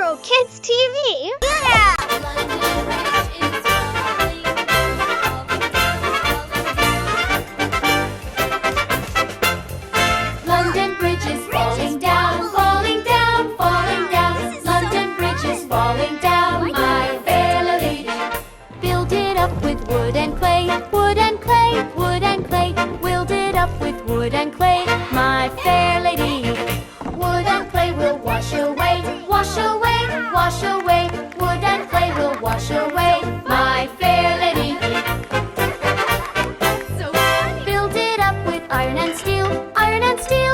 Metro Kids TV. Yeah! London Bridge is falling down, falling down, falling down. London Bridge is falling down, my fair lady. Build it up with wood and clay, wood and clay, wood and clay. Build it up with wood and clay, my fair lady. Wood and clay will wash away, wash away, wash away. Wood and clay will wash away, my fair lady. So build it up with iron and steel, iron and steel.